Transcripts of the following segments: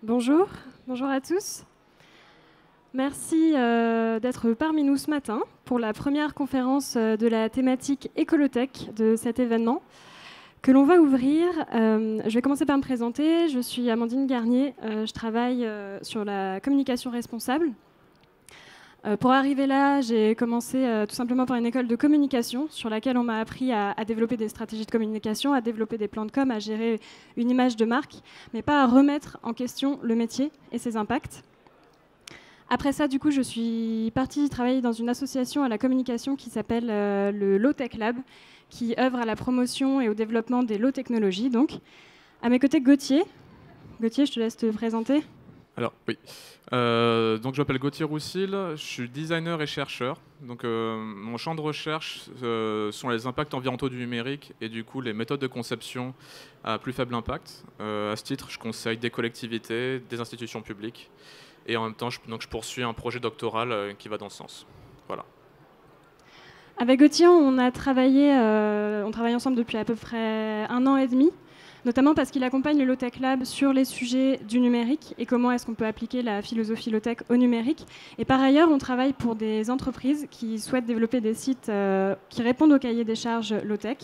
Bonjour, bonjour à tous. Merci d'être parmi nous ce matin pour la première conférence de la thématique Écolotech de cet événement que l'on va ouvrir. Je vais commencer par me présenter. Je suis Amandine Garnier. Je travaille sur la communication responsable. Pour arriver là, j'ai commencé tout simplement par une école de communication sur laquelle on m'a appris à développer des stratégies de communication, à développer des plans de com, à gérer une image de marque, mais pas à remettre en question le métier et ses impacts. Après ça, du coup, je suis partie travailler dans une association à la communication qui s'appelle le Low Tech Lab, qui œuvre à la promotion et au développement des low technologies. Donc, à mes côtés, Gauthier. Gauthier, je te laisse te présenter. Alors, oui. Donc, je m'appelle Gauthier Roussil, je suis designer et chercheur. Donc, mon champ de recherche sont les impacts environnementaux du numérique et du coup les méthodes de conception à plus faible impact. À ce titre, je conseille des collectivités, des institutions publiques et en même temps, je poursuis un projet doctoral qui va dans ce sens. Voilà. Avec Gauthier, on travaille ensemble depuis à peu près 1 an et demi. Notamment parce qu'il accompagne le Low Tech Lab sur les sujets du numérique et comment est-ce qu'on peut appliquer la philosophie Low Tech au numérique. Et par ailleurs, on travaille pour des entreprises qui souhaitent développer des sites qui répondent au cahier des charges Low Tech.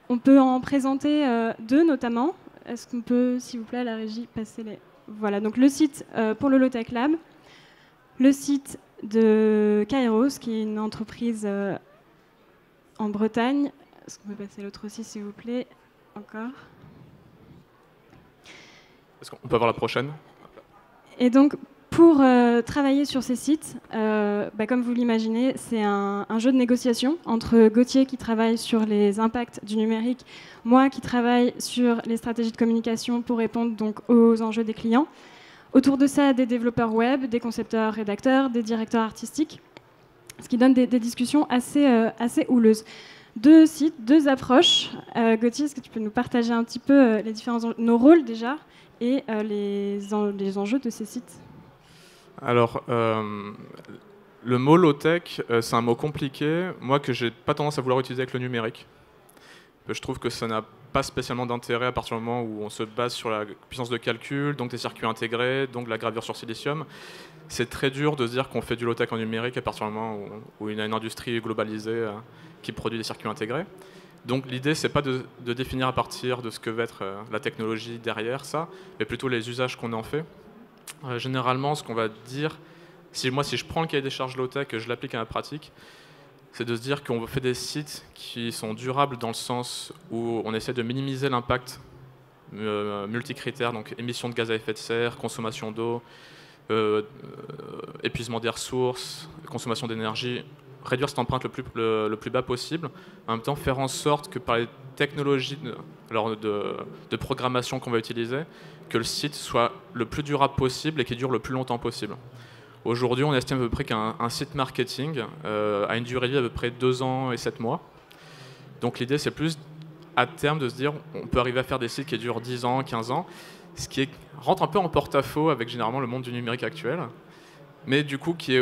On peut en présenter 2 notamment. Est-ce qu'on peut, s'il vous plaît, à la régie, passer les... Voilà, donc le site pour le Low Tech Lab, le site de Kairos, qui est une entreprise en Bretagne. Est-ce qu'on peut passer l'autre aussi, s'il vous plaît ? Encore. Est-ce qu'on peut avoir la prochaine ? Et donc, pour travailler sur ces sites, comme vous l'imaginez, c'est un jeu de négociation entre Gauthier qui travaille sur les impacts du numérique, moi qui travaille sur les stratégies de communication pour répondre donc aux enjeux des clients. Autour de ça, des développeurs web, des concepteurs, rédacteurs, des directeurs artistiques, ce qui donne des discussions assez houleuses. 2 sites, 2 approches. Gauthier, est-ce que tu peux nous partager un petit peu nos rôles déjà et les enjeux de ces sites ? Alors, le mot low-tech, c'est un mot compliqué, moi que j'ai pas tendance à vouloir utiliser avec le numérique. Je trouve que ça n'a pas spécialement d'intérêt à partir du moment où on se base sur la puissance de calcul, donc des circuits intégrés, donc la gravure sur silicium. C'est très dur de se dire qu'on fait du low-tech en numérique à partir du moment où il y a une industrie globalisée qui produit des circuits intégrés. Donc l'idée, c'est pas de définir à partir de ce que va être la technologie derrière ça, mais plutôt les usages qu'on en fait. Généralement, ce qu'on va dire, si je prends le cahier des charges low-tech et que je l'applique à ma pratique, c'est de se dire qu'on fait des sites qui sont durables dans le sens où on essaie de minimiser l'impact multicritères, donc émissions de gaz à effet de serre, consommation d'eau, épuisement des ressources, consommation d'énergie, réduire cette empreinte le plus bas possible, en même temps faire en sorte que par les technologies de programmation qu'on va utiliser, que le site soit le plus durable possible et qu'il dure le plus longtemps possible. Aujourd'hui, on estime à peu près qu'un site marketing a une durée de vie à peu près 2 ans et 7 mois. Donc l'idée, c'est plus à terme de se dire on peut arriver à faire des sites qui durent 10 ans, 15 ans, ce qui rentre un peu en porte-à-faux avec généralement le monde du numérique actuel, mais du coup qui est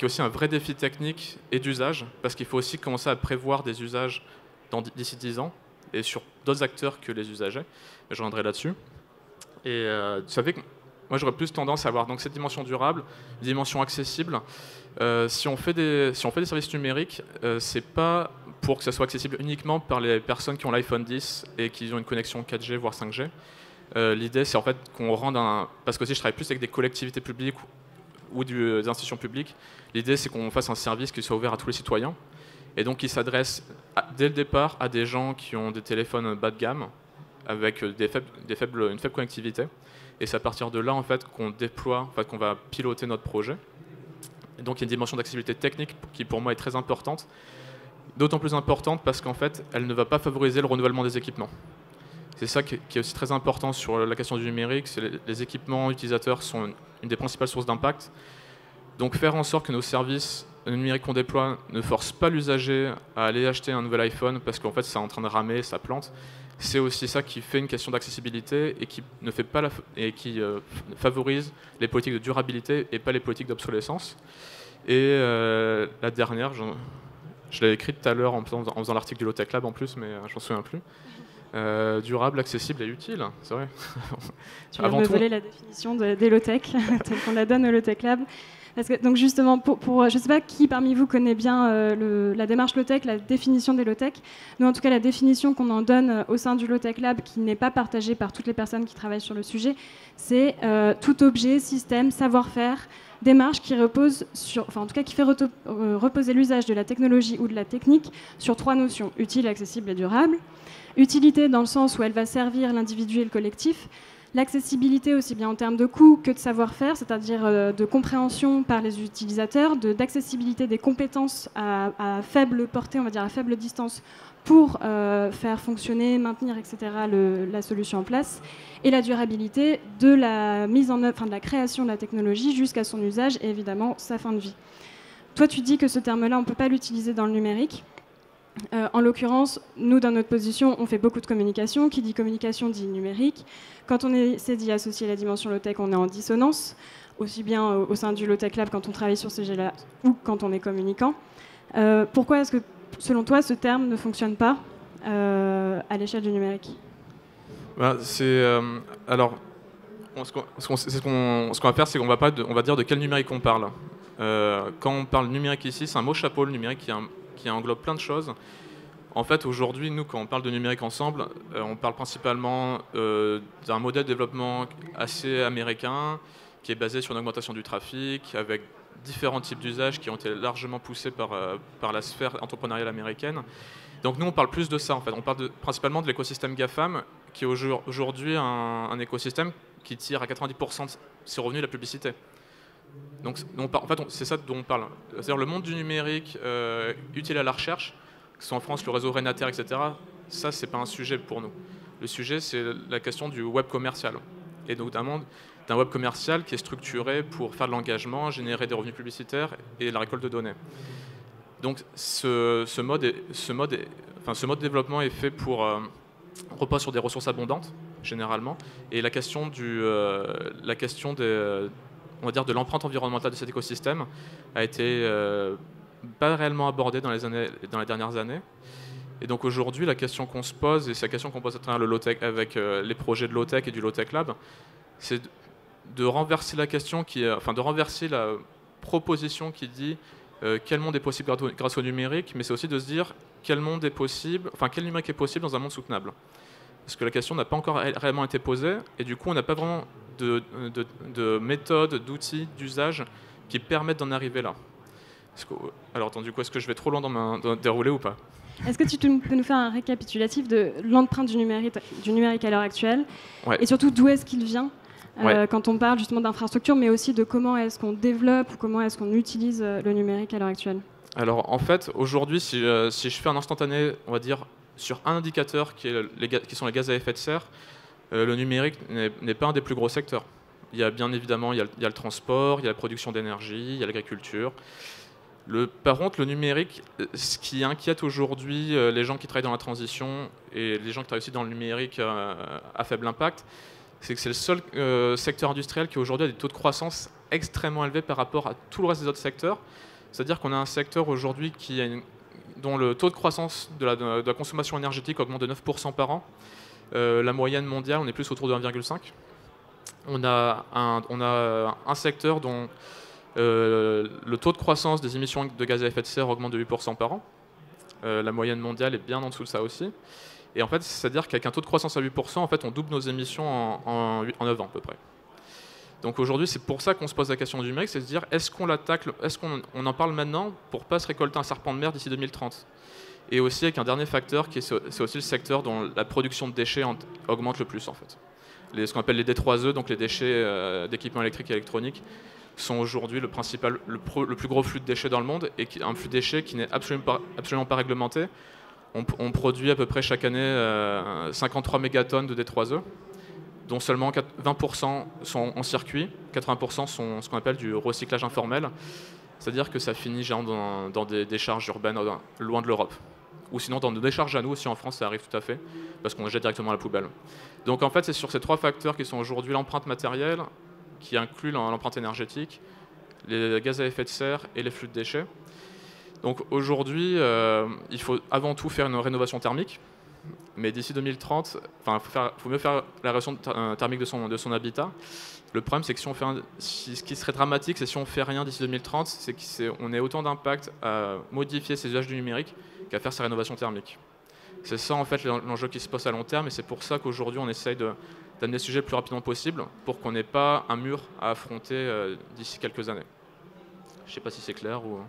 aussi un vrai défi technique et d'usage, parce qu'il faut aussi commencer à prévoir des usages d'ici 10 ans, et sur d'autres acteurs que les usagers, mais je reviendrai là-dessus. Et ça fait que moi, j'aurais plus tendance à avoir donc cette dimension durable, une dimension accessible. Si on fait des services numériques, c'est pas pour que ça soit accessible uniquement par les personnes qui ont l'iPhone 10 et qui ont une connexion 4G voire 5G. L'idée, c'est en fait qu'on rende parce que aussi je travaille plus avec des collectivités publiques ou des institutions publiques. L'idée, c'est qu'on fasse un service qui soit ouvert à tous les citoyens et donc qui s'adresse dès le départ à des gens qui ont des téléphones bas de gamme avec une faible connectivité. Et c'est à partir de là en fait, qu'on va piloter notre projet. Et donc il y a une dimension d'accessibilité technique qui pour moi est très importante. D'autant plus importante parce qu'en fait, elle ne va pas favoriser le renouvellement des équipements. C'est ça qui est aussi très important sur la question du numérique. Les équipements utilisateurs sont une des principales sources d'impact. Donc faire en sorte que nos services numériques qu'on déploie ne forcent pas l'usager à aller acheter un nouvel iPhone parce qu'en fait c'est en train de ramer, ça plante. C'est aussi ça qui fait une question d'accessibilité et qui favorise les politiques de durabilité et pas les politiques d'obsolescence. Et la dernière, je l'avais écrite tout à l'heure en faisant l'article du Low Tech Lab en plus, mais je m'en souviens plus. Durable, accessible et utile, c'est vrai. Tu viens de me voler la définition des low-tech, telle qu'on la donne au Low-Tech Lab. Parce que, donc justement, je ne sais pas qui parmi vous connaît bien la démarche low-tech, la définition des low-tech. Nous, en tout cas, la définition qu'on en donne au sein du Low-Tech Lab, qui n'est pas partagée par toutes les personnes qui travaillent sur le sujet, c'est tout objet, système, savoir-faire, démarche qui repose sur, enfin en tout cas qui fait reposer l'usage de la technologie ou de la technique sur 3 notions, utile, accessible et durable. Utilité dans le sens où elle va servir l'individu et le collectif. L'accessibilité aussi bien en termes de coût que de savoir-faire, c'est-à-dire de compréhension par les utilisateurs, d'accessibilité des compétences à faible portée, on va dire à faible distance, pour faire fonctionner, maintenir, etc. la solution en place. Et la durabilité de la mise en œuvre, enfin de la création de la technologie jusqu'à son usage et évidemment sa fin de vie. Toi, tu dis que ce terme-là, on ne peut pas l'utiliser dans le numérique. En l'occurrence, nous, dans notre position, on fait beaucoup de communication. Qui dit communication dit numérique. Quand on essaie d'y associer la dimension low-tech, on est en dissonance, aussi bien au sein du Low-Tech Lab quand on travaille sur ces sujets-là ou quand on est communicant. Pourquoi est-ce que, selon toi, ce terme ne fonctionne pas à l'échelle du numérique ? Alors, ce qu'on va faire, c'est qu'on on va dire de quel numérique on parle. Quand on parle numérique ici, c'est un mot chapeau, le numérique qui englobe plein de choses. En fait, aujourd'hui, nous, quand on parle de numérique ensemble, on parle principalement d'un modèle de développement assez américain, qui est basé sur une augmentation du trafic, avec différents types d'usages qui ont été largement poussés par la sphère entrepreneuriale américaine. Donc nous, on parle plus de ça, en fait. On parle principalement de l'écosystème GAFAM, qui est aujourd'hui un écosystème qui tire à 90% de ses revenus de la publicité. Donc, en fait, c'est ça dont on parle. C'est-à-dire le monde du numérique utile à la recherche, que ce soit en France, le réseau Renater, etc., ça, c'est pas un sujet pour nous. Le sujet, c'est la question du web commercial. Et notamment d'un web commercial qui est structuré pour faire de l'engagement, générer des revenus publicitaires et la récolte de données. Donc ce mode de développement est fait repose sur des ressources abondantes, généralement. Et la question on va dire de l'empreinte environnementale de cet écosystème a été pas réellement abordée dans les dernières années. Et donc aujourd'hui, la question qu'on se pose, et c'est la question qu'on pose à travers le low-tech avec les projets de low-tech et du low-tech lab, c'est de renverser la question de renverser la proposition qui dit quel monde est possible grâce au numérique, mais c'est aussi de se dire quel numérique est possible dans un monde soutenable. Parce que la question n'a pas encore réellement été posée, et du coup on n'a pas vraiment de méthodes, d'outils, d'usage qui permettent d'en arriver là. Alors attends, du coup, est-ce que je vais trop loin dans le déroulé ou pas ? Est-ce que tu peux nous faire un récapitulatif de l'empreinte du numérique à l'heure actuelle, ouais. Et surtout d'où est-ce qu'il vient ouais. Quand on parle justement d'infrastructure, mais aussi de comment est-ce qu'on développe ou comment est-ce qu'on utilise le numérique à l'heure actuelle ? Alors en fait, aujourd'hui, si je fais un instantané, on va dire, sur un indicateur qui sont les gaz à effet de serre, le numérique n'est pas un des plus gros secteurs. Il y a bien évidemment il y a le transport, il y a la production d'énergie, il y a l'agriculture. Par contre, le numérique, ce qui inquiète aujourd'hui les gens qui travaillent dans la transition et les gens qui travaillent aussi dans le numérique à faible impact, c'est que c'est le seul secteur industriel qui aujourd'hui a des taux de croissance extrêmement élevés par rapport à tout le reste des autres secteurs. C'est-à-dire qu'on a un secteur aujourd'hui dont le taux de croissance de la consommation énergétique augmente de 9% par an. La moyenne mondiale, on est plus autour de 1,5. On a un secteur dont le taux de croissance des émissions de gaz à effet de serre augmente de 8% par an. La moyenne mondiale est bien en dessous de ça aussi. Et en fait, c'est-à-dire qu'avec un taux de croissance à 8%, en fait, on double nos émissions en 9 ans à peu près. Donc aujourd'hui, c'est pour ça qu'on se pose la question du numérique, c'est de se dire est-ce qu'on en parle maintenant pour ne pas se récolter un serpent de mer d'ici 2030 ? Et aussi avec un dernier facteur, c'est aussi le secteur dont la production de déchets augmente le plus en fait. Ce qu'on appelle les D3E, donc les déchets d'équipements électriques et électroniques, sont aujourd'hui le plus gros flux de déchets dans le monde, et un flux de déchets qui n'est absolument pas réglementé. On produit à peu près chaque année 53 mégatonnes de D3E, dont seulement 20% sont en circuit, 80% sont ce qu'on appelle du recyclage informel, c'est-à-dire que ça finit genre dans des décharges urbaines loin de l'Europe. Ou sinon dans nos décharges à nous aussi en France, ça arrive tout à fait, parce qu'on les jette directement à la poubelle. Donc en fait, c'est sur ces 3 facteurs qui sont aujourd'hui l'empreinte matérielle, qui inclut l'empreinte énergétique, les gaz à effet de serre et les flux de déchets. Donc aujourd'hui, il faut avant tout faire une rénovation thermique. mais d'ici 2030, il faut mieux faire la réduction thermique de son habitat. Le problème, c'est que ce qui serait dramatique, c'est si on fait rien d'ici 2030, c'est qu'on ait autant d'impact à modifier ses usages du numérique qu'à faire sa rénovation thermique. C'est ça en fait l'enjeu qui se pose à long terme, et c'est pour ça qu'aujourd'hui on essaye d'amener ce sujet le plus rapidement possible pour qu'on n'ait pas un mur à affronter d'ici quelques années. Je ne sais pas si c'est clair ou...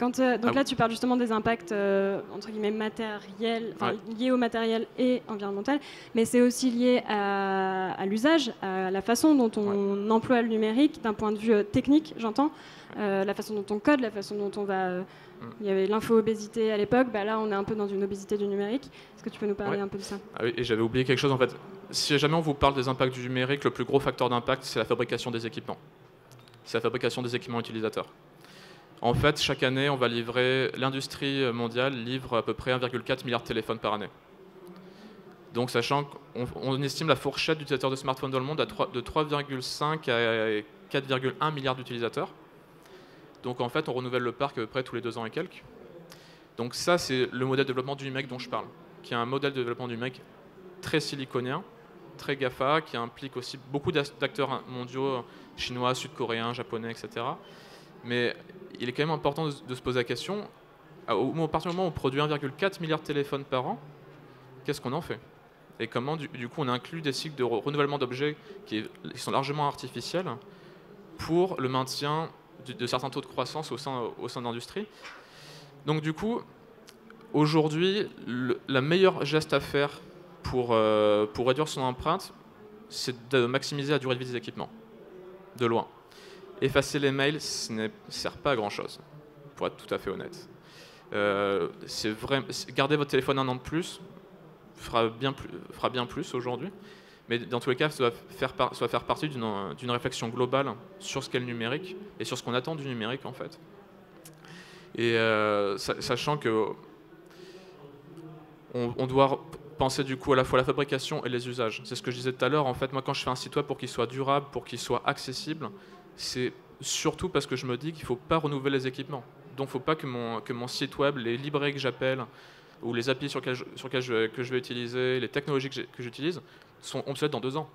Là, tu parles justement des impacts entre guillemets matériels, liés au matériel et environnemental, mais c'est aussi lié à l'usage, à la façon dont on emploie le numérique d'un point de vue technique, j'entends, la façon dont on code, la façon dont on va... Il y avait l'info-obésité à l'époque, là on est un peu dans une obésité du numérique. Est-ce que tu peux nous parler un peu de ça? Oui, et j'avais oublié quelque chose en fait. Si jamais on vous parle des impacts du numérique, le plus gros facteur d'impact, c'est la fabrication des équipements. C'est la fabrication des équipements utilisateurs. En fait, chaque année, l'industrie mondiale livre à peu près 1,4 milliard de téléphones par année. Donc, sachant qu'on estime la fourchette d'utilisateurs de smartphones dans le monde de 3,5 à 4,1 milliards d'utilisateurs. Donc, en fait, on renouvelle le parc à peu près tous les 2 ans et quelques. Donc, ça, c'est le modèle de développement du numérique dont je parle, qui est un modèle de développement du numérique très siliconien, très GAFA, qui implique aussi beaucoup d'acteurs mondiaux, chinois, sud-coréens, japonais, etc. Mais il est quand même important de se poser la question, à partir du moment où on produit 1,4 milliard de téléphones par an, qu'est-ce qu'on en fait? Et comment, du coup, on inclut des cycles de renouvellement d'objets qui sont largement artificiels pour le maintien de certains taux de croissance au sein de l'industrie. Donc du coup, aujourd'hui, la meilleure geste à faire pour réduire son empreinte, c'est de maximiser la durée de vie des équipements, de loin. Effacer les mails, ça ne sert pas à grand-chose, pour être tout à fait honnête. Garder votre téléphone 1 an de plus fera bien plus aujourd'hui, mais dans tous les cas, ça doit faire partie d'une réflexion globale sur ce qu'est le numérique et sur ce qu'on attend du numérique en fait. Et sachant que on doit penser du coup à la fois la fabrication et les usages. C'est ce que je disais tout à l'heure. En fait, moi, quand je fais un site web pour qu'il soit durable, pour qu'il soit accessible, c'est surtout parce que je me dis qu'il ne faut pas renouveler les équipements. Donc, il ne faut pas que mon site web, les librairies que j'appelle, ou les API que je vais utiliser, les technologies que j'utilise, sont obsolètes dans 2 ans.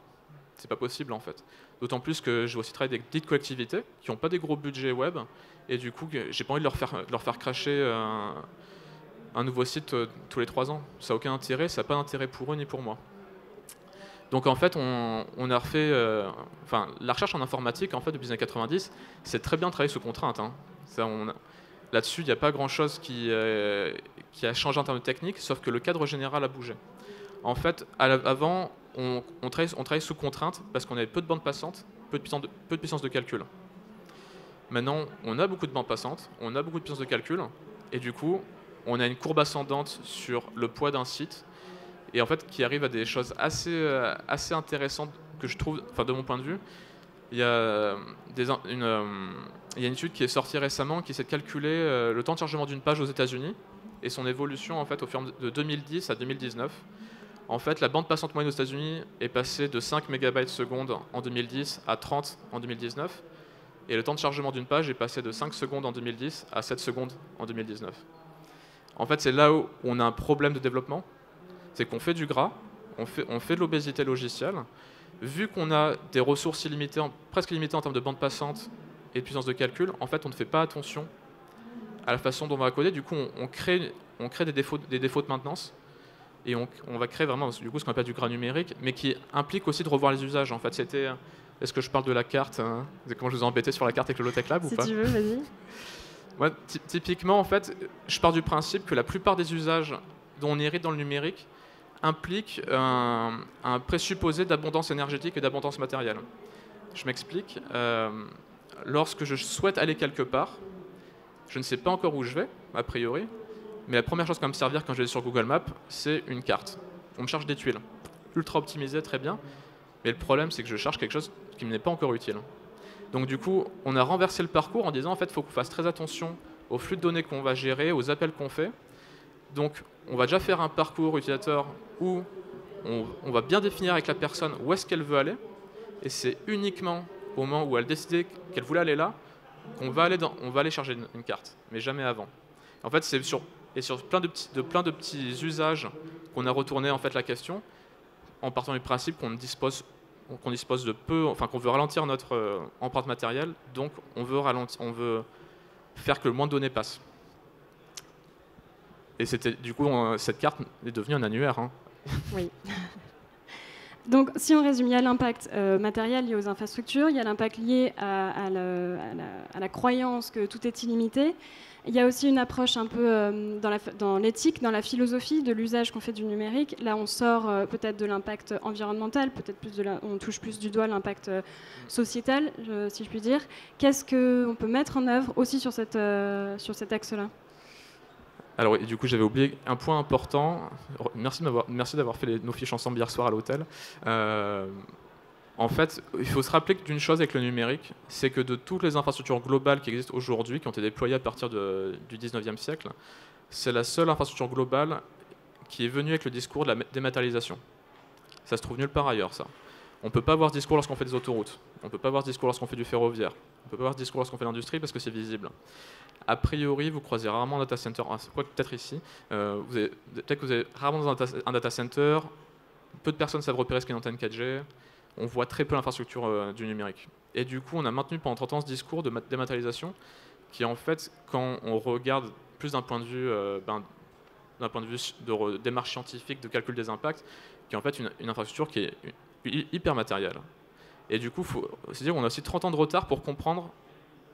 C'est pas possible, en fait. D'autant plus que je vais aussi travailler avec des petites collectivités qui n'ont pas des gros budgets web, et du coup, j'ai pas envie de leur faire cracher un nouveau site tous les 3 ans. Ça n'a aucun intérêt, ça n'a pas d'intérêt pour eux ni pour moi. Donc en fait, on a refait... la recherche en informatique, en fait, depuis les années 90, c'est très bien travailler sous contrainte. Hein. Là-dessus, il n'y a pas grand-chose qui a changé en termes de technique, sauf que le cadre général a bougé. En fait, avant, on travaillait sous contrainte parce qu'on avait peu de bandes passantes, peu de puissance de calcul. Maintenant, on a beaucoup de bandes passantes, on a beaucoup de puissance de calcul, et du coup, on a une courbe ascendante sur le poids d'un site, et en fait, qui arrive à des choses assez intéressantes que je trouve, de mon point de vue. Il y a une étude qui est sortie récemment qui essaie de calculer le temps de chargement d'une page aux États-Unis et son évolution en fait au fur et à mesure de 2010 à 2019. En fait, la bande passante moyenne aux États-Unis est passée de 5 MB/s en 2010 à 30 en 2019, et le temps de chargement d'une page est passé de 5 secondes en 2010 à 7 secondes en 2019. En fait, c'est là où on a un problème de développement, c'est qu'on fait du gras, on fait de l'obésité logicielle. Vu qu'on a des ressources presque illimitées en termes de bande passante et de puissance de calcul, en fait, on ne fait pas attention à la façon dont on va coder. Du coup, on crée des défauts de maintenance, et on va créer vraiment du coup ce qu'on appelle du gras numérique, mais qui implique aussi de revoir les usages. En fait, est-ce que je parle de la carte hein? Comment je vous ai embêté sur la carte avec le Low-Tech Lab ou pas? Si tu veux, vas-y. Ouais, typiquement, en fait, je pars du principe que la plupart des usages dont on hérite dans le numérique impliquent un présupposé d'abondance énergétique et d'abondance matérielle. Je m'explique. Lorsque je souhaite aller quelque part, je ne sais pas encore où je vais, a priori, mais la première chose qui va me servir quand je vais sur Google Maps, c'est une carte. On me charge des tuiles. Ultra optimisé, très bien. Mais le problème, c'est que je cherche quelque chose qui ne m'est pas encore utile. Donc du coup, on a renversé le parcours en disant en fait, il faut qu'on fasse très attention aux flux de données qu'on va gérer, aux appels qu'on fait. Donc on va déjà faire un parcours utilisateur où on va bien définir avec la personne où est-ce qu'elle veut aller, et c'est uniquement au moment où elle décidait qu'elle voulait aller là qu'on va aller charger une carte, mais jamais avant. En fait, c'est sur plein de petits usages qu'on a retourné en fait la question en partant du principe qu'on dispose de peu, enfin qu'on veut ralentir notre empreinte matérielle, donc on veut faire que le moins de données passe. Et du coup, cette carte est devenue un annuaire. Hein. Oui. Donc, si on résume, il y a l'impact matériel lié aux infrastructures, il y a l'impact lié à la croyance que tout est illimité. Il y a aussi une approche un peu dans l'éthique, dans la philosophie de l'usage qu'on fait du numérique. Là, on sort peut-être de l'impact environnemental, peut-être on touche plus du doigt l'impact sociétal, si je puis dire. Qu'est-ce qu'on peut mettre en œuvre aussi sur cet axe-là ? Alors, du coup, j'avais oublié un point important. Merci d'avoir fait nos fiches ensemble hier soir à l'hôtel. En fait, il faut se rappeler d'une chose avec le numérique, c'est que de toutes les infrastructures globales qui existent aujourd'hui, qui ont été déployées à partir du 19e siècle, c'est la seule infrastructure globale qui est venue avec le discours de la dématérialisation. Ça se trouve nulle part ailleurs, ça. On ne peut pas avoir ce discours lorsqu'on fait des autoroutes. On ne peut pas avoir ce discours lorsqu'on fait du ferroviaire. On ne peut pas avoir ce discours lorsqu'on fait l'industrie parce que c'est visible. A priori, vous croisez rarement un data center. Peut-être ici. Peut-être que vous avez rarement dans un data center. Peu de personnes savent repérer ce qu'est une antenne 4G. On voit très peu l'infrastructure du numérique. Et du coup, on a maintenu pendant 30 ans ce discours de dématérialisation qui, en fait, quand on regarde plus d'un point de vue, de démarche scientifique, de calcul des impacts, qui est en fait une infrastructure qui est hyper matérielle. Et du coup, c'est-à-dire qu'on a aussi 30 ans de retard pour comprendre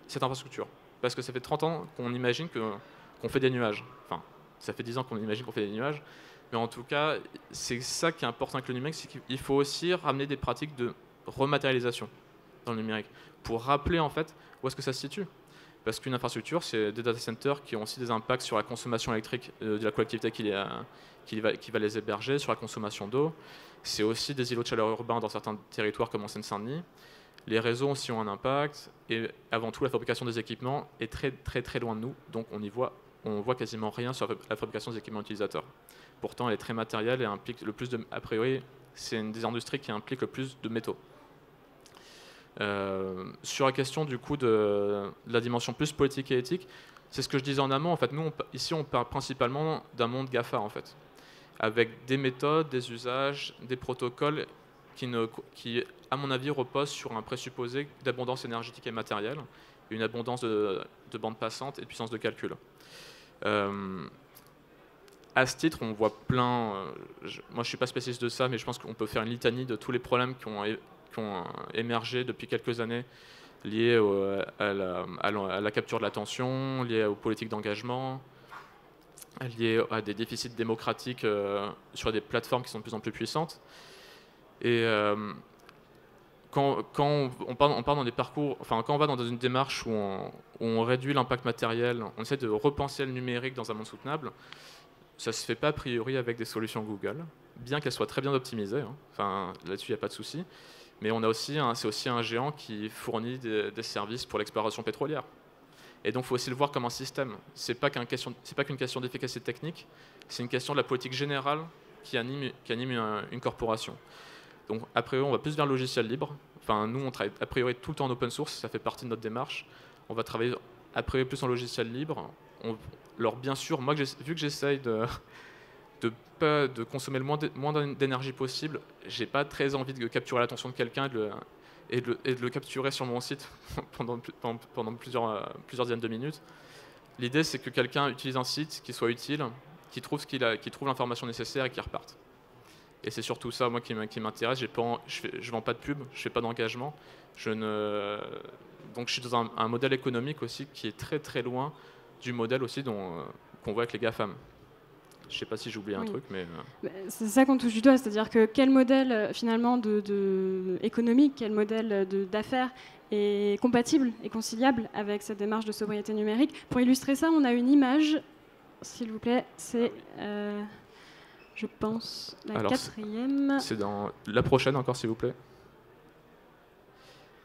cette infrastructure. Parce que ça fait 30 ans qu'on imagine qu'on fait des nuages. Enfin, ça fait 10 ans qu'on imagine qu'on fait des nuages. Mais en tout cas, c'est ça qui est important avec le numérique, c'est qu'il faut aussi ramener des pratiques de rematérialisation dans le numérique pour rappeler en fait où est-ce que ça se situe. Parce qu'une infrastructure, c'est des data centers qui ont aussi des impacts sur la consommation électrique de la collectivité qui va les héberger, sur la consommation d'eau. C'est aussi des îlots de chaleur urbains dans certains territoires comme en Seine-Saint-Denis. Les réseaux aussi ont un impact. Et avant tout, la fabrication des équipements est très très très loin de nous. Donc on voit quasiment rien sur la fabrication des équipements utilisateurs. Pourtant, elle est très matérielle et implique le plus de... A priori, c'est une des industries qui implique le plus de métaux. Sur la question du coup de la dimension plus politique et éthique, c'est ce que je disais en amont. En fait, nous, ici, on parle principalement d'un monde GAFA, en fait, avec des méthodes, des usages, des protocoles qui, à mon avis, reposent sur un présupposé d'abondance énergétique et matérielle, une abondance de bandes passantes et de puissance de calcul. À ce titre, on voit plein... moi, je ne suis pas spécialiste de ça, mais je pense qu'on peut faire une litanie de tous les problèmes qui ont émergé depuis quelques années liés à la capture de l'attention, liés aux politiques d'engagement, liés à des déficits démocratiques sur des plateformes qui sont de plus en plus puissantes. Et quand on part dans des parcours, enfin quand on va dans une démarche où on réduit l'impact matériel, on essaie de repenser le numérique dans un monde soutenable, ça ne se fait pas a priori avec des solutions Google, bien qu'elles soient très bien optimisées, hein. Enfin, là-dessus il n'y a pas de souci. Mais c'est aussi un géant qui fournit des services pour l'exploration pétrolière. Et donc il faut aussi le voir comme un système. C'est pas qu'une question d'efficacité technique, c'est une question de la politique générale qui anime une corporation. Donc a priori on va plus vers le logiciel libre. Enfin nous on travaille a priori tout le temps en open source, ça fait partie de notre démarche. On va travailler a priori plus en logiciel libre. Alors bien sûr, moi vu que j'essaye de consommer le moins d'énergie possible, j'ai pas très envie de capturer l'attention de quelqu'un et de le capturer sur mon site pendant plusieurs dizaines de minutes. L'idée c'est que quelqu'un utilise un site qui soit utile, qui trouve l'information nécessaire et qui reparte. Et c'est surtout ça moi qui m'intéresse. Je vends pas de pub, je fais pas d'engagement. Donc je suis dans un modèle économique aussi qui est très très loin du modèle aussi qu'on voit avec les GAFAM. Je ne sais pas si j'ai oublié un truc, mais... C'est ça qu'on touche du doigt, c'est-à-dire que quel modèle finalement économique, quel modèle d'affaires est compatible et conciliable avec cette démarche de sobriété numérique. Pour illustrer ça, on a une image, s'il vous plaît, c'est, je pense, la quatrième. C'est dans la prochaine encore, s'il vous plaît.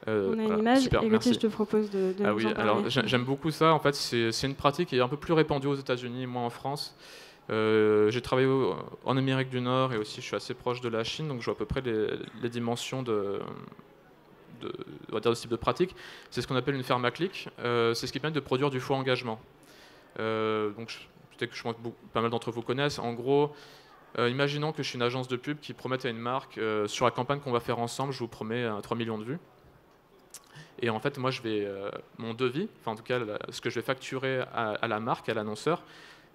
On a une image, super, et Gauthier, je te propose de Ah nous oui, en parler. alors j'aime beaucoup ça. En fait, c'est une pratique qui est un peu plus répandue aux États-Unis, moins en France. J'ai travaillé en Amérique du Nord et aussi je suis assez proche de la Chine, donc je vois à peu près les dimensions de ce type de pratique. C'est ce qu'on appelle une ferme à clic. C'est ce qui permet de produire du faux engagement. Donc peut-être que pas mal d'entre vous connaissent. En gros, Imaginons que je suis une agence de pub qui promette à une marque, sur la campagne qu'on va faire ensemble, je vous promets 3 millions de vues. Et en fait, moi, mon devis, enfin en tout cas, ce que je vais facturer à la marque, à l'annonceur,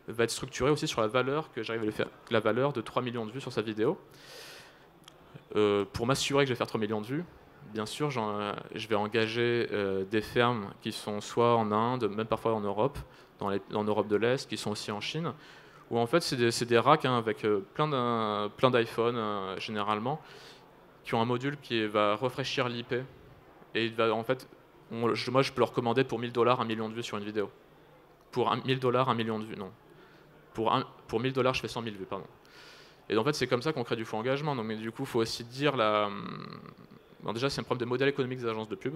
va être structuré aussi sur la valeur que j'arrive à lui faire, la valeur de 3 millions de vues sur sa vidéo. Pour m'assurer que je vais faire 3 millions de vues, bien sûr, je vais engager des fermes qui sont soit en Inde, même parfois en Europe, en Europe de l'Est, qui sont aussi en Chine, où en fait c'est des racks avec plein d'iPhone généralement, qui ont un module qui va rafraîchir l'IP, et en fait, moi je peux leur commander pour 1 000 $, 1 million de vues sur une vidéo. Pour 1 000 $, 1 million de vues, non. Pour 1 000 $, je fais 100 000 vues, pardon. Et en fait, c'est comme ça qu'on crée du faux engagement. Donc, mais du coup, il faut aussi dire bon, déjà, c'est un problème de modèle économique des agences de pub.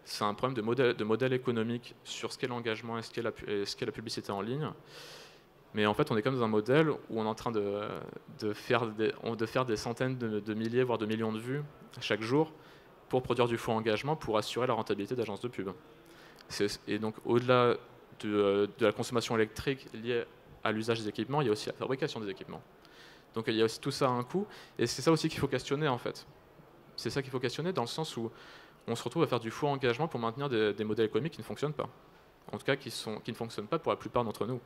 C'est un problème de modèle économique sur ce qu'est l'engagement et ce qu'est la publicité en ligne. Mais en fait, on est comme dans un modèle où on est en train de faire des centaines de milliers, voire de millions de vues chaque jour pour produire du faux engagement, pour assurer la rentabilité d'agences de pub. Et donc, au-delà de la consommation électrique liée à l'usage des équipements, il y a aussi la fabrication des équipements. Donc il y a aussi tout ça à un coût, et c'est ça aussi qu'il faut questionner en fait. C'est ça qu'il faut questionner dans le sens où on se retrouve à faire du faux engagement pour maintenir des modèles économiques qui ne fonctionnent pas. En tout cas, qui ne fonctionnent pas pour la plupart d'entre nous.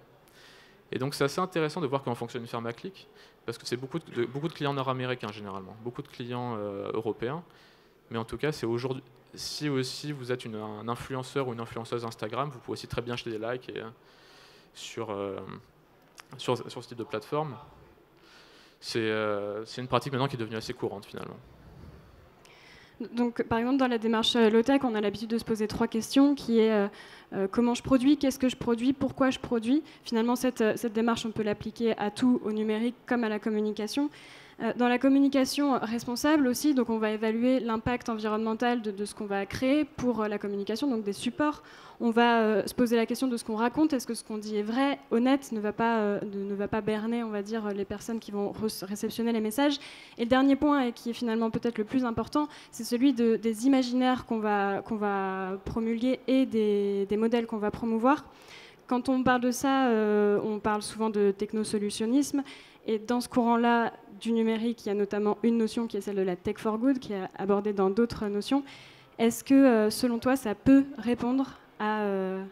Et donc c'est assez intéressant de voir comment fonctionne une ferme à clic, parce que c'est beaucoup de clients nord-américains généralement, beaucoup de clients européens, mais en tout cas, c'est aujourd'hui. Si aussi vous êtes un influenceur ou une influenceuse Instagram, vous pouvez aussi très bien jeter des likes sur ce type de plateforme. C'est une pratique maintenant qui est devenue assez courante finalement. Donc, par exemple, dans la démarche low-tech, on a l'habitude de se poser 3 questions, qui est comment je produis, qu'est-ce que je produis, pourquoi je produis. Finalement, cette démarche, on peut l'appliquer à tout, au numérique comme à la communication. Dans la communication responsable aussi, donc on va évaluer l'impact environnemental de ce qu'on va créer pour la communication, donc des supports. On va se poser la question de ce qu'on raconte, est-ce que ce qu'on dit est vrai, honnête, ne va pas berner, on va dire, les personnes qui vont réceptionner les messages. Et le dernier point, et qui est finalement peut-être le plus important, c'est celui des imaginaires qu'on va promulguer et des modèles qu'on va promouvoir. Quand on parle de ça, on parle souvent de technosolutionnisme. Et dans ce courant-là du numérique, il y a notamment une notion qui est celle de la tech for good, qui est abordée dans d'autres notions. Est-ce que, selon toi, ça peut répondre à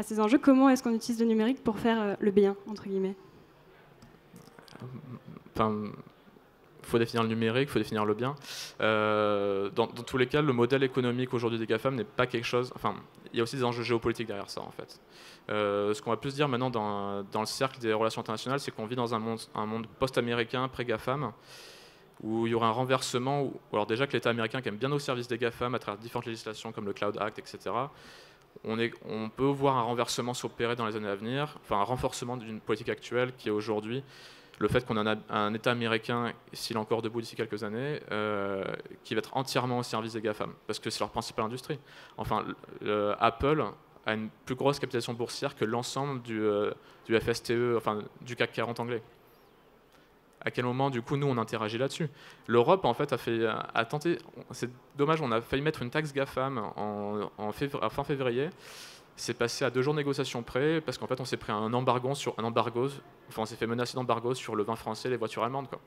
ces enjeux? Comment est-ce qu'on utilise le numérique pour faire le bien, entre guillemets? Enfin, il faut définir le numérique, il faut définir le bien. Dans tous les cas, le modèle économique aujourd'hui des GAFAM n'est pas quelque chose... Enfin, il y a aussi des enjeux géopolitiques derrière ça, en fait. Ce qu'on va plus dire maintenant dans le cercle des relations internationales, c'est qu'on vit dans un monde post-américain, pré-GAFAM, où il y aura un renversement, alors déjà que l'État américain, qui aime bien au service des GAFAM à travers différentes législations comme le Cloud Act, etc., on peut voir un renversement s'opérer dans les années à venir, enfin un renforcement d'une politique actuelle qui est aujourd'hui le fait qu'on a un État américain, s'il est encore debout d'ici quelques années, qui va être entièrement au service des GAFAM, parce que c'est leur principale industrie. Enfin, Apple a une plus grosse capitalisation boursière que l'ensemble du FSTE, enfin du CAC 40 anglais. À quel moment, du coup, nous, on interagit là-dessus? L'Europe, en fait, a tenté... C'est dommage, on a failli mettre une taxe GAFAM à fin février. C'est passé à 2 jours de négociation près, parce qu'en fait, on s'est pris un embargo, enfin, on s'est fait menacer d'embargo sur le vin français et les voitures allemandes, quoi.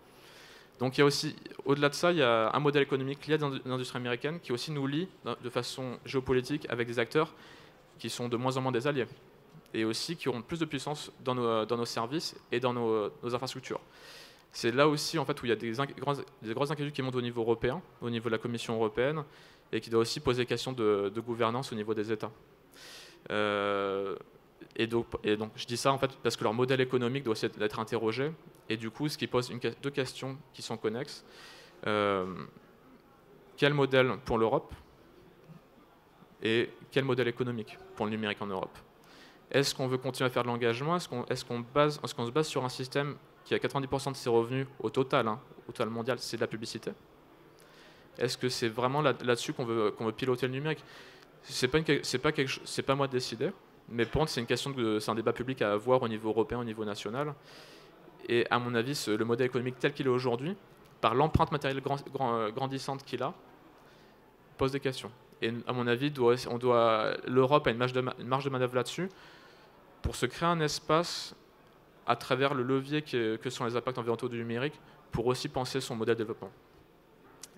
Donc, il y a aussi, au-delà de ça, il y a un modèle économique lié à l'industrie américaine qui aussi nous lie de façon géopolitique avec des acteurs qui sont de moins en moins des alliés, et aussi qui auront plus de puissance dans nos services et dans nos infrastructures. C'est là aussi en fait, où il y a des grosses inquiétudes qui montent au niveau européen, au niveau de la Commission européenne, et qui doit aussi poser question de gouvernance au niveau des États. Et donc, je dis ça en fait parce que leur modèle économique doit aussi être interrogé, et du coup, ce qui pose 2 questions qui sont connexes. Quel modèle pour l'Europe et quel modèle économique pour le numérique en Europe? Est-ce qu'on veut continuer à faire de l'engagement? Est-ce qu'on se base sur un système qui a 90% de ses revenus au total mondial, c'est de la publicité? Est-ce que c'est vraiment là-dessus qu'on veut piloter le numérique? C'est pas moi de décider, mais pour moi c'est un débat public à avoir au niveau européen, au niveau national. Et à mon avis, le modèle économique tel qu'il est aujourd'hui, par l'empreinte matérielle grandissante qu'il a, pose des questions. Et à mon avis, l'Europe a une marge de manœuvre là-dessus pour se créer un espace à travers le levier que sont les impacts environnementaux du numérique pour aussi penser son modèle de développement.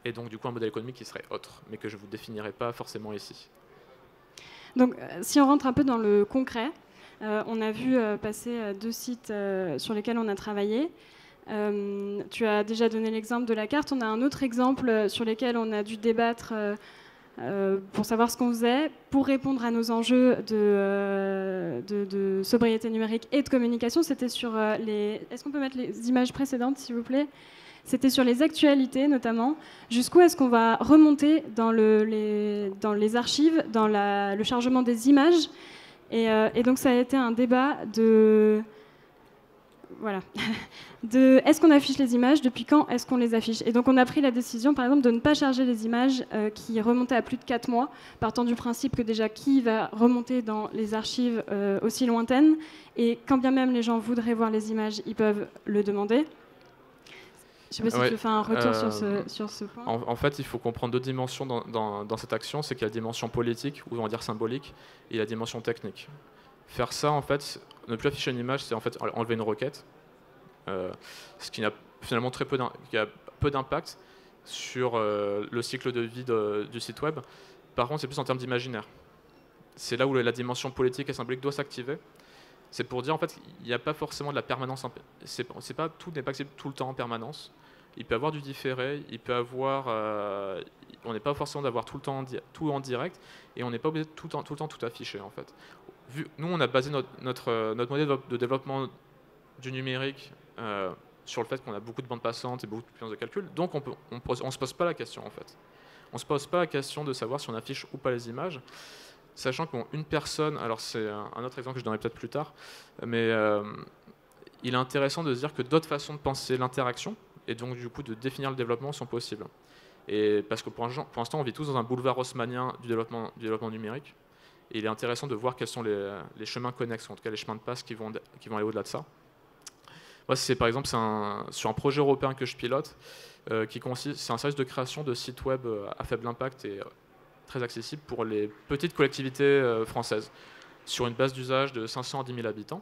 Et donc du coup un modèle économique qui serait autre, mais que je ne vous définirai pas forcément ici. Donc si on rentre un peu dans le concret, on a vu passer 2 sites sur lesquels on a travaillé. Tu as déjà donné l'exemple de la carte. On a un autre exemple sur lequel on a dû débattre pour savoir ce qu'on faisait, pour répondre à nos enjeux de sobriété numérique et de communication. C'était sur les... Est-ce qu'on peut mettre les images précédentes, s'il vous plaît ? C'était sur les actualités, notamment. Jusqu'où est-ce qu'on va remonter dans les archives, dans le chargement des images ? Et donc, ça a été un débat de... Voilà. Est-ce qu'on affiche les images, depuis quand est-ce qu'on les affiche. Et donc on a pris la décision par exemple de ne pas charger les images qui remontaient à plus de 4 mois, partant du principe que déjà qui va remonter dans les archives aussi lointaines, et quand bien même les gens voudraient voir les images, ils peuvent le demander. Je ne sais pas si tu fais un retour sur ce point. En fait, il faut comprendre 2 dimensions dans cette action, c'est qu'il y a la dimension politique, ou on va dire symbolique, et la dimension technique. Faire ça, en fait, ne plus afficher une image, c'est en fait enlever une requête, ce qui n'a finalement qui a peu d'impact sur le cycle de vie du site web. Par contre, c'est plus en termes d'imaginaire. C'est là où la dimension politique et symbolique doit s'activer. C'est pour dire en fait il n'y a pas forcément de la permanence. Tout n'est pas accessible tout le temps en permanence. Il peut y avoir du différé, il peut avoir. On n'est pas forcément d'avoir tout le temps tout en direct, et on n'est pas obligé de tout le temps tout afficher en fait. Nous, on a basé notre modèle de développement du numérique sur le fait qu'on a beaucoup de bandes passantes et beaucoup de puissance de calcul, donc on ne se pose pas la question en fait. On ne se pose pas la question de savoir si on affiche ou pas les images, sachant qu'une personne, alors c'est un autre exemple que je donnerai peut-être plus tard, mais il est intéressant de se dire que d'autres façons de penser l'interaction, et donc du coup de définir le développement sont possibles. Et parce que pour l'instant, on vit tous dans un boulevard haussmannien du développement numérique. Et il est intéressant de voir quels sont les chemins connexes, en tout cas les chemins de passe qui vont aller au-delà de ça. Moi, par exemple, sur un projet européen que je pilote, c'est un service de création de sites web à faible impact et très accessible pour les petites collectivités françaises, sur une base d'usage de 500 à 10 000 habitants.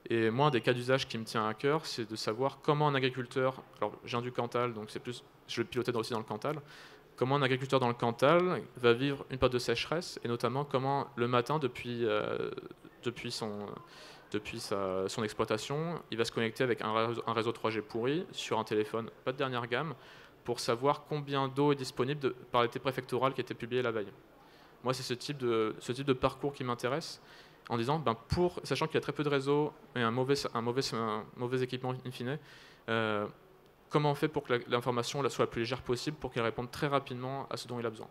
Et moi, un des cas d'usage qui me tient à cœur, c'est de savoir comment un agriculteur, alors je viens du Cantal, donc je le pilotais aussi dans le Cantal, comment un agriculteur dans le Cantal va vivre une période de sécheresse, et notamment comment le matin, depuis son exploitation, il va se connecter avec un réseau 3G pourri sur un téléphone pas de dernière gamme pour savoir combien d'eau est disponible par l'été préfectoral qui a été publié la veille. Moi, c'est ce type de parcours qui m'intéresse, en disant, sachant qu'il y a très peu de réseaux et un mauvais équipement in fine, comment on fait pour que l'information soit la plus légère possible pour qu'elle réponde très rapidement à ce dont il a besoin.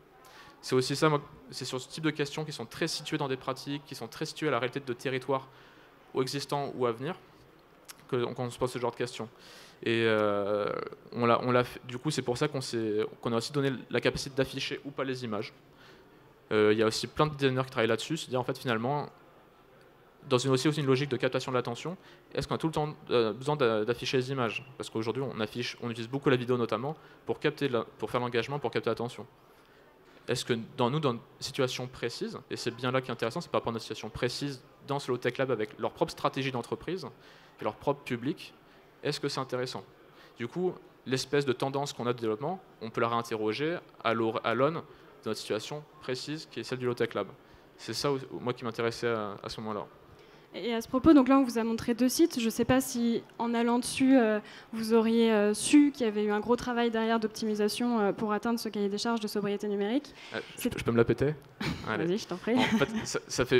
C'est aussi ça, c'est sur ce type de questions qui sont très situées dans des pratiques, qui sont très situées à la réalité de territoire ou existant ou à venir, qu'on se pose ce genre de questions. Et du coup, c'est pour ça qu'on a aussi donné la capacité d'afficher ou pas les images. Il y a aussi plein de designers qui travaillent là-dessus, c'est-à-dire en fait finalement, dans aussi une logique de captation de l'attention, est-ce qu'on a tout le temps besoin d'afficher les images ? Parce qu'aujourd'hui, on utilise beaucoup la vidéo notamment pour faire l'engagement, pour capter l'attention. Est-ce que dans une situation précise, et c'est bien là qui est intéressant, c'est par rapport à une situation précise dans ce Low-Tech Lab avec leur propre stratégie d'entreprise et leur propre public, est-ce que c'est intéressant ? Du coup, l'espèce de tendance qu'on a de développement, on peut la réinterroger à l'aune de notre situation précise qui est celle du Low-Tech Lab. C'est ça, moi, qui m'intéressait à ce moment-là. Et à ce propos, donc là, on vous a montré 2 sites. Je ne sais pas si, en allant dessus, vous auriez su qu'il y avait eu un gros travail derrière d'optimisation pour atteindre ce cahier des charges de sobriété numérique. Je peux me la péter ? Vas-y, je t'en prie. En fait,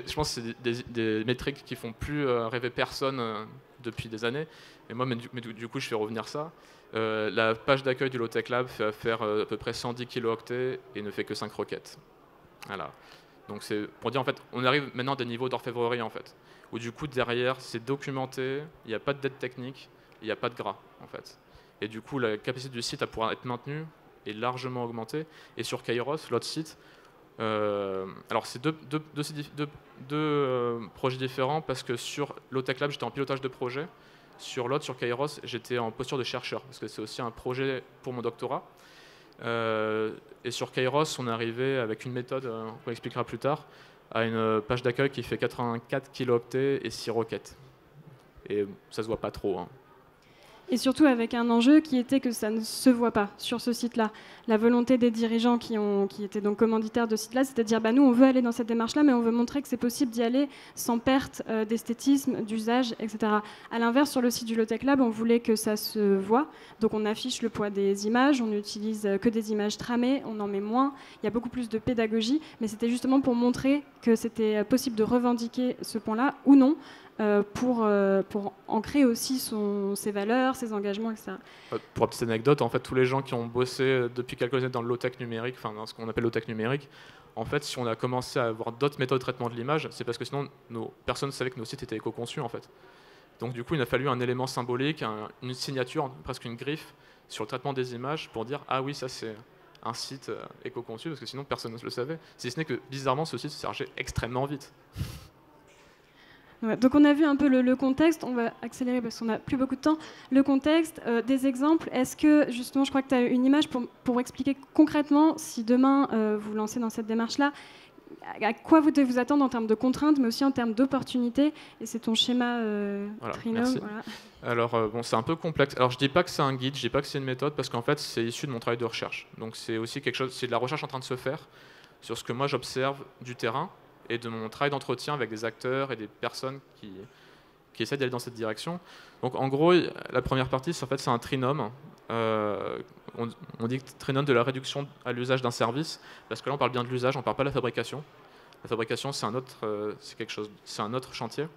je pense que c'est des métriques qui font plus rêver personne depuis des années. Et moi, du coup, je fais revenir ça. La page d'accueil du Low-Tech Lab fait faire à peu près 110 kilooctets et ne fait que 5 requêtes. Voilà. Donc c'est pour dire en fait, on arrive maintenant à des niveaux d'orfèvrerie en fait, où du coup derrière c'est documenté, il n'y a pas de dette technique, il n'y a pas de gras en fait. Et du coup la capacité du site à pouvoir être maintenue est largement augmentée. Et sur Kairos, l'autre site, alors c'est deux projets différents parce que sur Low-Tech Lab j'étais en pilotage de projet, sur Kairos j'étais en posture de chercheur parce que c'est aussi un projet pour mon doctorat. Et sur Kairos, on est arrivé avec une méthode qu'on expliquera plus tard, à une page d'accueil qui fait 84 kilooctets et 6 requêtes. et ça se voit pas trop, hein. Et surtout avec un enjeu qui était que ça ne se voit pas sur ce site-là. La volonté des dirigeants qui étaient donc commanditaires de ce site-là, c'est de dire nous on veut aller dans cette démarche-là, mais on veut montrer que c'est possible d'y aller sans perte d'esthétisme, d'usage, etc. À l'inverse, sur le site du Low-Tech Lab, on voulait que ça se voit. Donc on affiche le poids des images, on n'utilise que des images tramées, on en met moins, il y a beaucoup plus de pédagogie, mais c'était justement pour montrer que c'était possible de revendiquer ce point-là ou non, pour ancrer aussi ses valeurs, ses engagements, etc. Pour une petite anecdote, en fait, tous les gens qui ont bossé depuis quelques années dans le low-tech numérique, enfin dans ce qu'on appelle low-tech numérique, en fait, si on a commencé à avoir d'autres méthodes de traitement de l'image, c'est parce que sinon, personne ne savait que nos sites étaient éco-conçus, en fait. Donc du coup, il a fallu un élément symbolique, une signature, presque une griffe, sur le traitement des images pour dire « Ah oui, ça c'est un site éco-conçu », parce que sinon, personne ne le savait. Si ce n'est que, bizarrement, ce site se chargeait extrêmement vite. Ouais, donc on a vu un peu le contexte, on va accélérer parce qu'on n'a plus beaucoup de temps. Le contexte, des exemples, est-ce que justement, je crois que tu as une image pour expliquer concrètement, si demain vous lancez dans cette démarche-là, à quoi vous devez vous attendre en termes de contraintes, mais aussi en termes d'opportunités, et c'est ton schéma Trinome. Voilà. Alors bon, c'est un peu complexe. Alors je dis pas que c'est un guide, je dis pas que c'est une méthode, parce qu'en fait c'est issu de mon travail de recherche. Donc c'est aussi quelque chose, c'est de la recherche en train de se faire sur ce que moi j'observe du terrain et de mon travail d'entretien avec des acteurs et des personnes qui essaient d'aller dans cette direction. Donc en gros, la première partie, en fait, c'est un trinôme. On dit trinôme de la réduction à l'usage d'un service, parce que là on parle bien de l'usage, on ne parle pas de la fabrication. La fabrication, c'est un autre chantier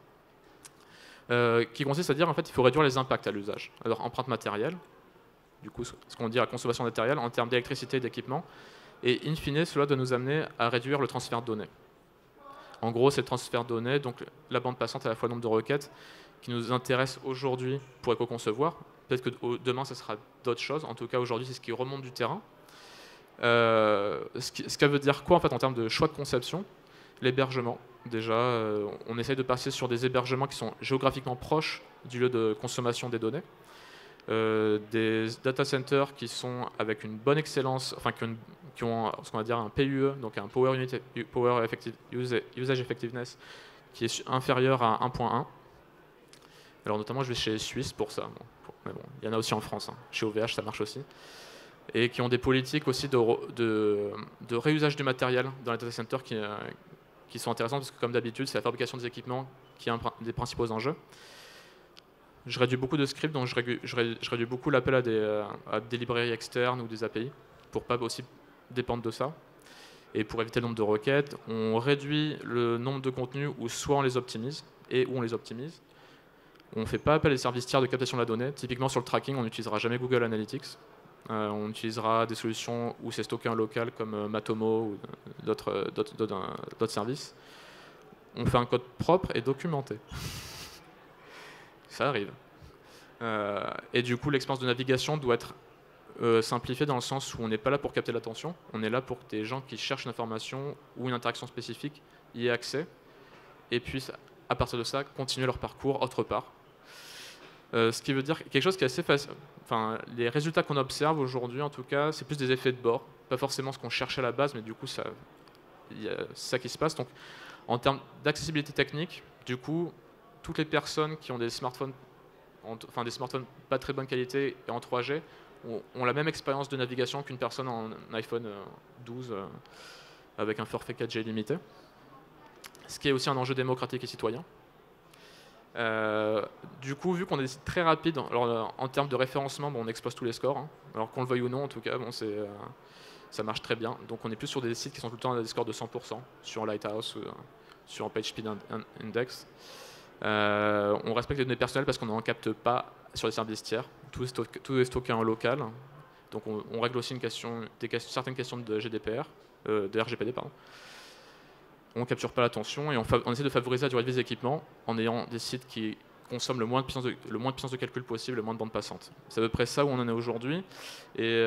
qui consiste à dire en fait il faut réduire les impacts à l'usage. Alors empreinte matérielle, du coup ce qu'on dit à consommation matérielle en termes d'électricité et d'équipement, et in fine cela doit nous amener à réduire le transfert de données. En gros, c'est le transfert de données, donc la bande passante à la fois le nombre de requêtes qui nous intéresse aujourd'hui pour éco-concevoir. Peut-être que demain, ça sera d'autres choses. En tout cas, aujourd'hui, c'est ce qui remonte du terrain. Ce qu'elle veut dire quoi en fait en termes de choix de conception? L'hébergement. Déjà, on essaye de passer sur des hébergements qui sont géographiquement proches du lieu de consommation des données. Des data centers qui sont avec une bonne excellence, enfin qui ont ce qu'on va dire un PUE, donc un Power Usage Effectiveness, qui est inférieur à 1.1. Alors notamment, je vais chez les Suisses pour ça. Mais bon, il y en a aussi en France, hein. Chez OVH, ça marche aussi. Et qui ont des politiques aussi de réusage du matériel dans les data centers qui sont intéressantes, parce que comme d'habitude, c'est la fabrication des équipements qui est un des principaux enjeux. Je réduis beaucoup de scripts, donc je réduis beaucoup l'appel à des librairies externes ou des API, pour pas aussi dépendre de ça. Et pour éviter le nombre de requêtes, on réduit le nombre de contenus où soit on les optimise, ou on les optimise. On ne fait pas appel à des services tiers de captation de la donnée. Typiquement sur le tracking, on n'utilisera jamais Google Analytics. On utilisera des solutions où c'est stocké en local comme Matomo ou d'autres services. On fait un code propre et documenté. Ça arrive. Et du coup, l'expérience de navigation doit être simplifiée dans le sens où on n'est pas là pour capter l'attention, on est là pour que des gens qui cherchent une information ou une interaction spécifique y aient accès et puissent, à partir de ça, continuer leur parcours autre part. Ce qui veut dire quelque chose qui est assez facile. Enfin, les résultats qu'on observe aujourd'hui, en tout cas, c'est plus des effets de bord, pas forcément ce qu'on cherchait à la base, mais du coup, c'est ça qui se passe. Donc, en termes d'accessibilité technique, du coup, toutes les personnes qui ont des smartphones, enfin des smartphones pas très bonne qualité et en 3G, ont la même expérience de navigation qu'une personne en iPhone 12 avec un forfait 4G limité. Ce qui est aussi un enjeu démocratique et citoyen. Du coup, vu qu'on est des sites très rapides, alors, en termes de référencement, bon, on explose tous les scores, hein. Alors qu'on le veuille ou non, en tout cas, bon, ça marche très bien. Donc on est plus sur des sites qui sont tout le temps à des scores de 100% sur Lighthouse ou sur PageSpeed Index. On respecte les données personnelles parce qu'on n'en capte pas sur les services tiers. Tout est stocké en local. Donc on règle aussi certaines questions de GDPR, de RGPD, pardon. On ne capture pas l'attention et on essaie de favoriser la durée de vie des équipements en ayant des sites qui consomment le moins de puissance de calcul possible, le moins de bande passante. C'est à peu près ça où on en est aujourd'hui. Et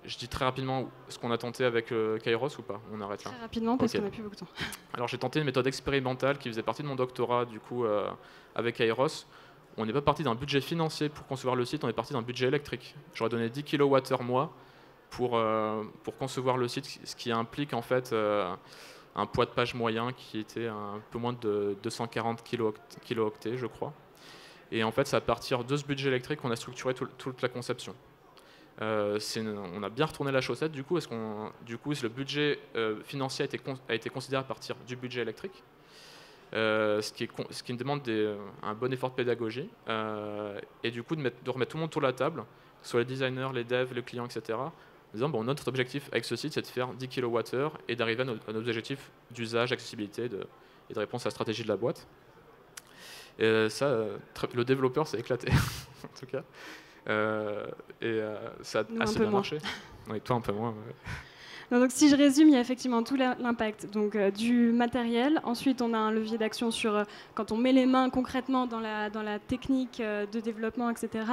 je dis très rapidement ce qu'on a tenté avec Kairos ou pas? On arrête là. Très rapidement parce qu'on n'a plus beaucoup de temps. Alors j'ai tenté une méthode expérimentale qui faisait partie de mon doctorat du coup avec Kairos. On n'est pas parti d'un budget financier pour concevoir le site, on est parti d'un budget électrique. J'aurais donné 10 kWh mois pour concevoir le site, ce qui implique en fait un poids de page moyen qui était un peu moins de 240 kilooctets, je crois. Et en fait, c'est à partir de ce budget électrique qu'on a structuré toute la conception. On a bien retourné la chaussette, du coup, le budget financier a été considéré à partir du budget électrique, ce qui me demande un bon effort de pédagogie, et du coup de remettre tout le monde autour de la table, soit les designers, les devs, les clients, etc., en disant bon, notre objectif avec ce site, c'est de faire 10 kWh et d'arriver à nos objectifs d'usage, d'accessibilité et de réponse à la stratégie de la boîte. Et ça, le développeur s'est éclaté, en tout cas. Ça a assez bien marché. Oui, toi un peu moins. Ouais. Non, donc si je résume, il y a effectivement tout l'impact du matériel. Ensuite, on a un levier d'action sur quand on met les mains concrètement dans la technique de développement, etc.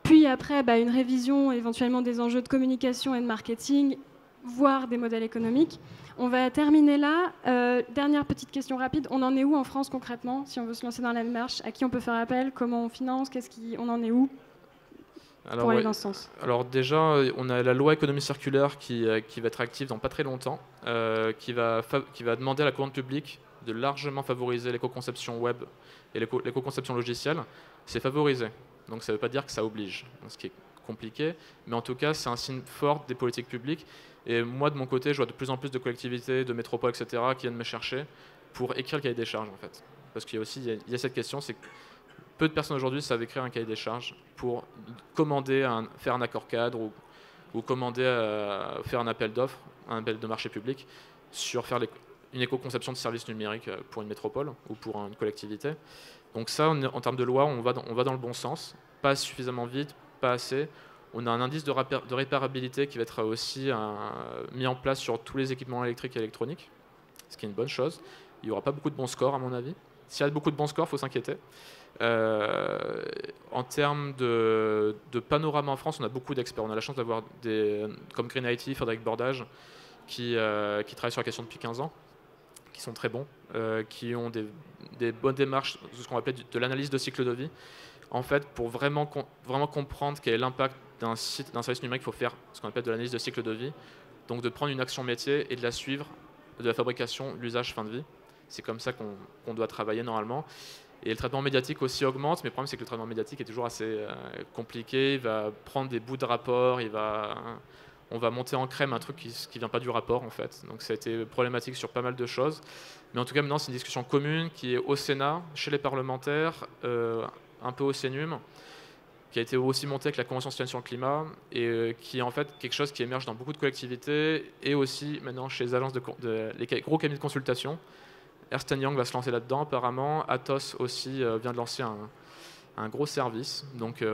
Puis après, une révision éventuellement des enjeux de communication et de marketing, voire des modèles économiques. On va terminer là. Dernière petite question rapide. On en est où en France concrètement, si on veut se lancer dans la démarche? À qui on peut faire appel? Comment on finance? On en est où pour aller dans ce sens? Alors déjà, on a la loi économie circulaire qui va être active dans pas très longtemps, qui va demander à la commande publique de largement favoriser l'éco-conception web et l'éco-conception logicielle. C'est favorisé, donc ça ne veut pas dire que ça oblige, ce qui est compliqué, mais en tout cas c'est un signe fort des politiques publiques. Et moi de mon côté, je vois de plus en plus de collectivités, de métropoles, etc. qui viennent me chercher pour écrire le cahier des charges en fait. Parce qu'il y a cette question, c'est que peu de personnes aujourd'hui savent écrire un cahier des charges pour commander, faire un accord cadre ou commander faire un appel d'offres, un appel de marché public sur faire une éco-conception de services numériques pour une métropole ou pour une collectivité. Donc ça, en termes de loi, on va dans le bon sens, pas suffisamment vite, pas assez. On a un indice de réparabilité qui va être aussi mis en place sur tous les équipements électriques et électroniques, ce qui est une bonne chose. Il n'y aura pas beaucoup de bons scores à mon avis. S'il y a beaucoup de bons scores, il faut s'inquiéter. En termes de panorama en France, on a beaucoup d'experts. On a la chance d'avoir comme Green IT, Frédéric Bordage, qui travaillent sur la question depuis 15 ans, qui sont très bons, qui ont des bonnes démarches, ce qu'on appelle de l'analyse de cycle de vie. En fait, pour vraiment comprendre quel est l'impact d'un service numérique, il faut faire ce qu'on appelle de l'analyse de cycle de vie. Donc de prendre une action métier et de la suivre de la fabrication, l'usage, fin de vie. C'est comme ça qu'on doit travailler normalement. Et le traitement médiatique aussi augmente, mais le problème c'est que le traitement médiatique est toujours assez compliqué. Il va prendre des bouts de rapport, on va monter en crème un truc qui ne vient pas du rapport en fait. Donc ça a été problématique sur pas mal de choses. Mais en tout cas maintenant c'est une discussion commune qui est au Sénat, chez les parlementaires, un peu au CNUM, qui a été aussi montée avec la Convention citoyenne sur le climat, et qui est en fait quelque chose qui émerge dans beaucoup de collectivités, et aussi maintenant chez les agences les gros cabinets de consultation. Ernst & Young va se lancer là-dedans apparemment. Atos aussi vient de lancer un gros service. Donc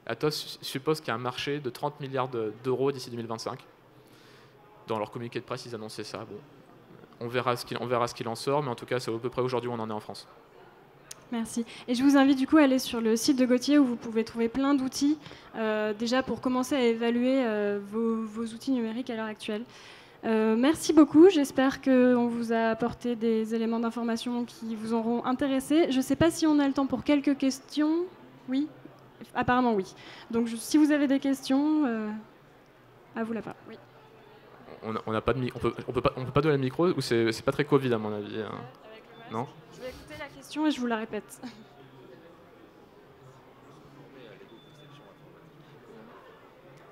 Atos suppose qu'il y a un marché de 30 milliards d'euros d'ici 2025. Dans leur communiqué de presse, ils annonçaient ça. Bon, on verra ce qu'il en sort, mais en tout cas, c'est à peu près aujourd'hui où on en est en France. Merci. Et je vous invite du coup à aller sur le site de Gauthier où vous pouvez trouver plein d'outils déjà pour commencer à évaluer vos outils numériques à l'heure actuelle. Merci beaucoup. J'espère qu'on vous a apporté des éléments d'information qui vous auront intéressé. Je ne sais pas si on a le temps pour quelques questions. Oui ? Apparemment oui. Donc si vous avez des questions, à vous la parole. Oui. On n'a pas de on peut pas donner le micro ou c'est pas très Covid à mon avis. Hein. Non ? Je vais écouter la question et je vous la répète.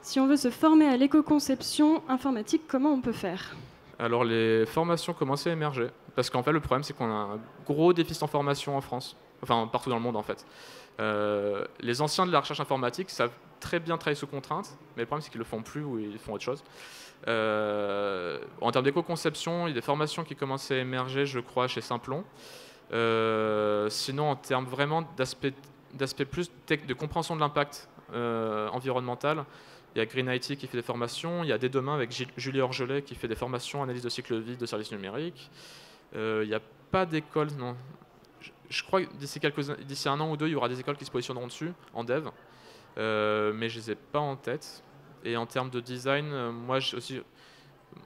Si on veut se former à l'éco-conception informatique, comment on peut faire? Alors les formations commencent à émerger, parce qu'en fait le problème c'est qu'on a un gros déficit en formation en France, enfin partout dans le monde en fait. Les anciens de la recherche informatique savent très bien travailler sous contrainte, mais le problème c'est qu'ils le font plus ou ils font autre chose. En termes d'éco-conception, il y a des formations qui commencent à émerger, je crois, chez Simplon. Sinon en termes vraiment d'aspect plus de compréhension de l'impact environnemental, il y a Green IT qui fait des formations, il y a Dès Demain avec Julie Orgelet qui fait des formations, analyse de cycle de vie de services numériques. Il n'y a pas d'école, non. Je crois que d'ici un an ou deux, il y aura des écoles qui se positionneront dessus, en dev, mais je ne les ai pas en tête. Et en termes de design, moi aussi,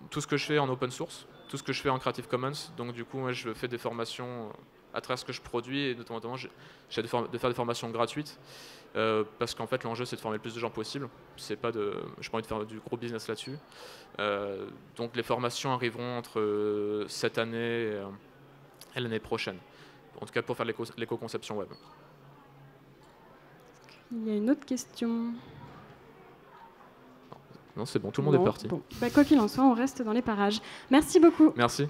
tout ce que je fais en open source, tout ce que je fais en Creative Commons, donc du coup, moi, je fais des formations à travers ce que je produis, et notamment, j'essaie de faire des formations gratuites. Parce qu'en fait l'enjeu c'est de former le plus de gens possible. Je n'ai pas envie de faire du gros business là-dessus. Donc les formations arriveront entre cette année et l'année prochaine. En tout cas pour faire l'éco-conception web. Il y a une autre question. Non, c'est bon, tout le monde est parti. Bon. Bah, quoi qu'il en soit, on reste dans les parages. Merci beaucoup. Merci.